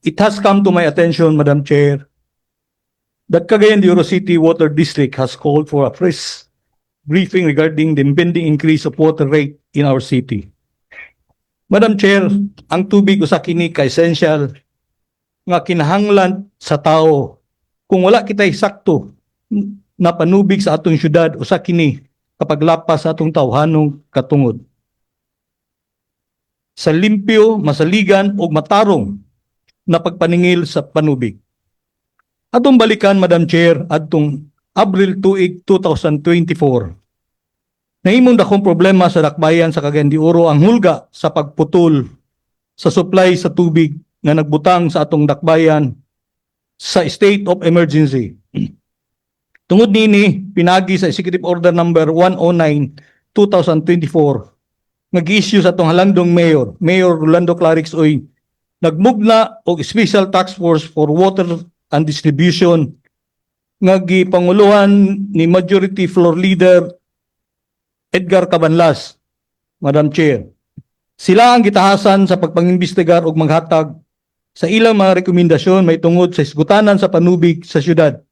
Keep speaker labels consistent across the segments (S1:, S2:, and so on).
S1: it has come to my attention, Madam Chair, that Cagayan de Oro City Water District has called for a press briefing regarding the impending increase of water rate in our city. Madam Chair, ang tubig usa kini ka essential nga kinahanglan sa tao. Kung wala kitay sakto na panubig sa atong syudad, usa kini kapag lapas sa atong tawhanong katungod. Sa limpyo, masaligan o matarong na pagpaningil sa panubig. Atong balikan, Madam Chair, atong Abril 2, 2024. Nahimong dakong problema sa dakbayan sa Cagayan de Oro ang hulga sa pagputol sa supply sa tubig nga nagbutang sa atong dakbayan sa state of emergency. Tungod nini, pinagi sa Executive Order number 109/2024 nag-issue sa atong halandong Mayor Rolando Clarix Oy, nagmugna og Special Task Force for Water and Distribution nga gipanguluhan ni Majority Floor Leader Edgar Cabanlas, Madam Chair. Sila ang gitahasan sa pagpangimbestigar og maghatag sa ilang mga rekomendasyon may tungod sa isgutanan sa panubig sa syudad.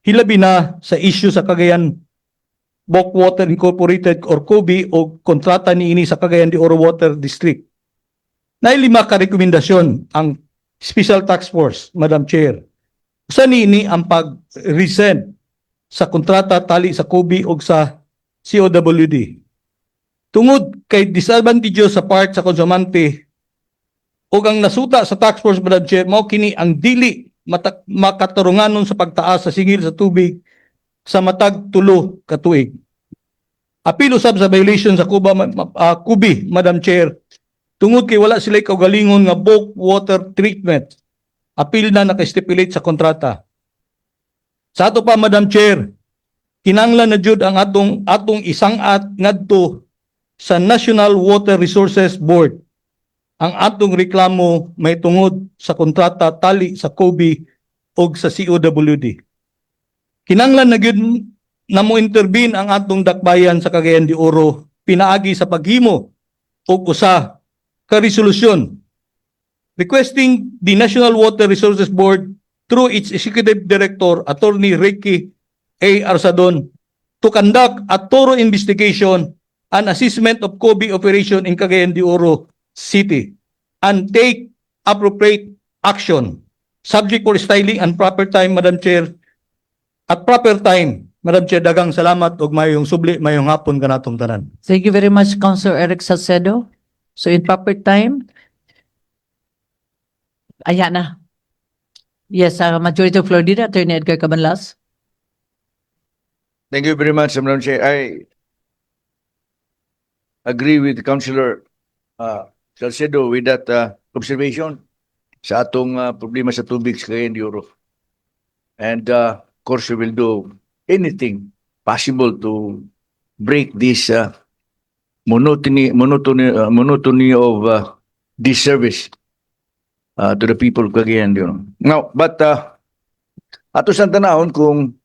S1: Hilabi na sa issue sa Cagayan Boc Water Incorporated or COBI o kontrata niini sa Cagayan de Oro Water District. Nailima ka rekomendasyon ang Special Task Force, Madam Chair. Usa niini ang pag-resend sa kontrata tali sa COBI o sa COWD. Tungod kay disadvantageous sa part sa konsumante o ang nasuta sa task force, Madam Chair, mao kini ang dili makatarunganon sa pagtaas sa singil sa tubig sa matag tulo ka tuig. Apil usab sa violation sa COBI, Madam Chair, tungod kay wala sila kaugalingon nga bulk water treatment. Apil na naka-stipulate sa kontrata. Sa ato pa, Madam Chair, kinanglan na jud ang atong isang-at ngadto sa National Water Resources Board. Ang atong reklamo may tungod sa kontrata tali sa COBI o sa COWD. Kinanglan na gyud na mo intervene ang atong dakbayan sa Cagayan de Oro pinaagi sa paghimo og usa ka resolusyon requesting the National Water Resources Board through its Executive Director, Attorney Ricky A. Arsadon, to conduct a thorough investigation and assessment of COBI operation in Cagayan de Oro City and take appropriate action subject for styling and proper time, Madam Chair. At proper time, Madam Chair, dagang salamat og mayong subli, mayong hapon kanatong tanan.
S2: Thank you very much, Councilor Eric Salcedo. So in proper time, ayan na. Yes, Majority Floor Leader, Attorney Edgar Cabanlas.
S3: Thank you very much, Madam Chair. I agree with Councilor Salcedo with that observation sa atong problema sa tubig sa Cagayan de Oro. And of course, we will do anything possible to break this monotony of this service to the people of Cagayan de Oro. Now, but ato sa tanahon kung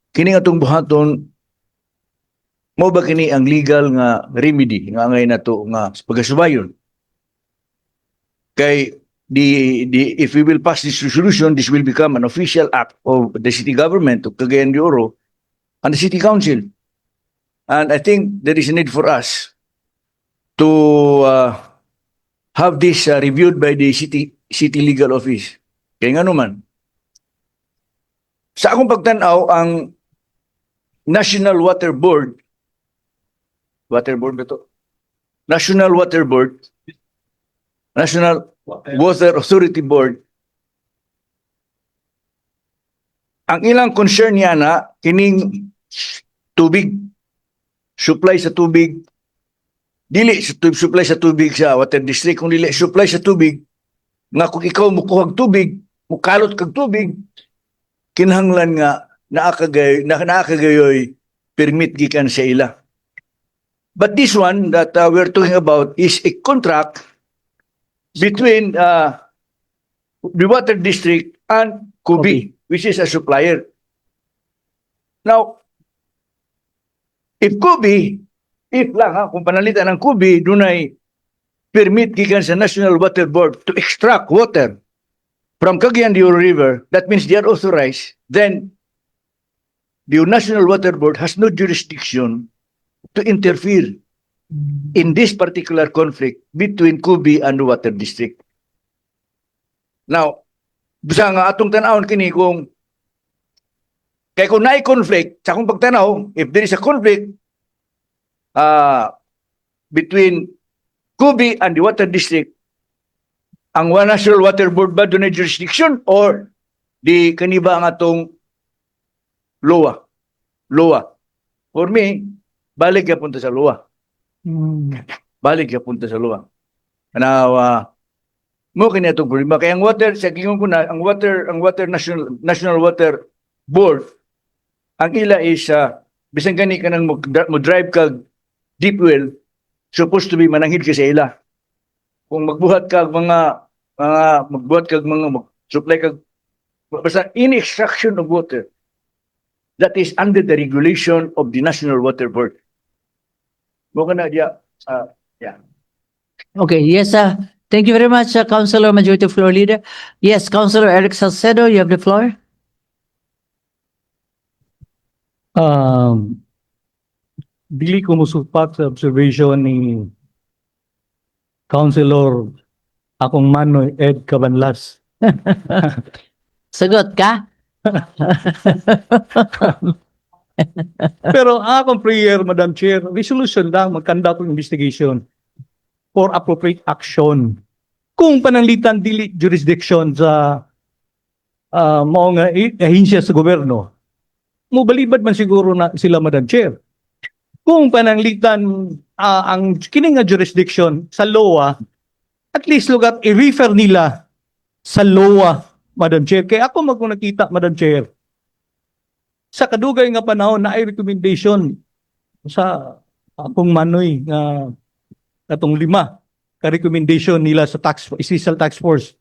S3: kini atong buhaton mo ba kini ang legal nga remedy nga ngay nato nga pagasubayon kay if we will pass this resolution, this will become an official act of the city government of Cagayan de Oro and the city council. And I think there is a need for us to have this reviewed by the city legal office. Kaya nga naman, sa akong pagtanaw, ang National Water Board ba to? National Water Authority Board, ang ilang concern niya na kining tubig, supply sa tubig, dili supply sa tubig sa water district, kung dili supply sa tubig, nga kung ikaw mukuhag tubig, mukalot kag tubig, kinahanglan nga naakagayoy permit gikan sa ila. But this one that we're talking about is a contract between the water district and COBI, which is a supplier. Now, if lang kung panalitan ng COBI, dunay permit gikan sa National Water Board to extract water from Cagayan de Oro River, that means they are authorized, then the National Water Board has no jurisdiction to interfere in this particular conflict between Kubi and the Water District. Now, bisa nga atong tanawon kini kung kay kung naay conflict, sa akong pagtanaw, if there is a conflict between Kubi and the Water District, ang National Water Board ba doon ay jurisdiction or di kaniba ang atong LOA? LOA. For me, balik ka punta sa LOA. Balik ka punta sa LOA. Now, mo kini atong problema kay ang water sa gingon ko na ang water National Water Board ang ila is bisan gani kanang mo drive kag deep well supposed to be mananghid ka sa ila. Kung magbuhat kag mga supply kag basta in extraction of water that is under the regulation of the National Water Board. Mo kana dia yeah.
S2: Okay, yes, thank you very much, Councilor Majority Floor Leader. Yes, Councilor Eric Salcedo, you have the floor.
S1: Dili ko musupat sa observation ni Councilor akong manoy Ed Cabanlas.
S2: Sagot ka?
S1: Pero ang akong prayer, Madam Chair, resolution lang, mag-conduct ng investigation for appropriate action. Kung pananglitan dili jurisdiction sa mao nga ahinsya sa gobyerno, mobalibad man siguro na sila, Madam Chair. Kung pananglitan ang kining nga jurisdiction sa LOA, at least lugat i-refer nila sa LOA, Madam Chair. Kaya ako nakita, Madam Chair, sa kadugay nga panahon na ay recommendation sa akong manoy nga atong 5 ka recommendation nila sa Special Task Force.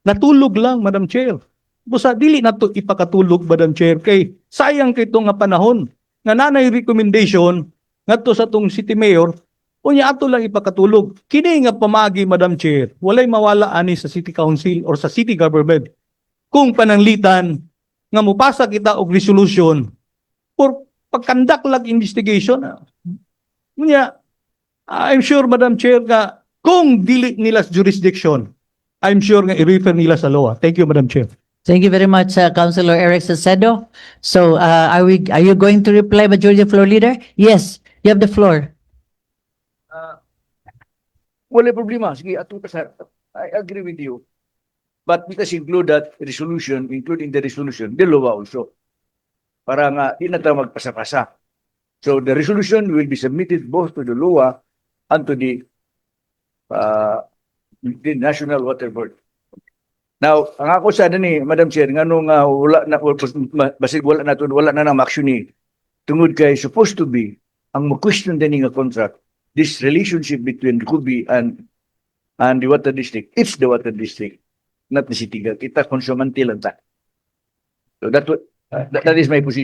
S1: Natulog lang, Madam Chair. Busa dili na to ipakatulog, Madam Chair, kay sayang kay itong nga panahon nga nanay recommendation ngadto sa tong city mayor unya ato lang ipakatulog. Kini nga pamagi, Madam Chair, walay mawala ani sa city council or sa city government kung pananglitan nga mupasa kita og resolution for pagkandak lag investigation. Unya I'm sure, Madam Chair, nga kung dili nila sa jurisdiction, I'm sure nga i-refer nila sa LOA. Thank you, Madam Chair.
S2: Thank you very much, Councilor Eric Salcedo. So, are you going to reply, Majority Floor Leader? Yes, you have the floor.
S3: Wala problema. Sige, ato pasar. I agree with you. But let us include that resolution, including the resolution, the law also. Para nga, di na tayo magpasa-pasa. So the resolution will be submitted both to the LOA and to the National Water Board. Now, ang ako sana ni, Madam Chair, nga nung wala na ng action ni, tungod kay supposed to be, ang mag-question din nga contract, this relationship between Kubi and the Water District, it's the Water District, not the city. Kita konsumante lang ta. So that is my position.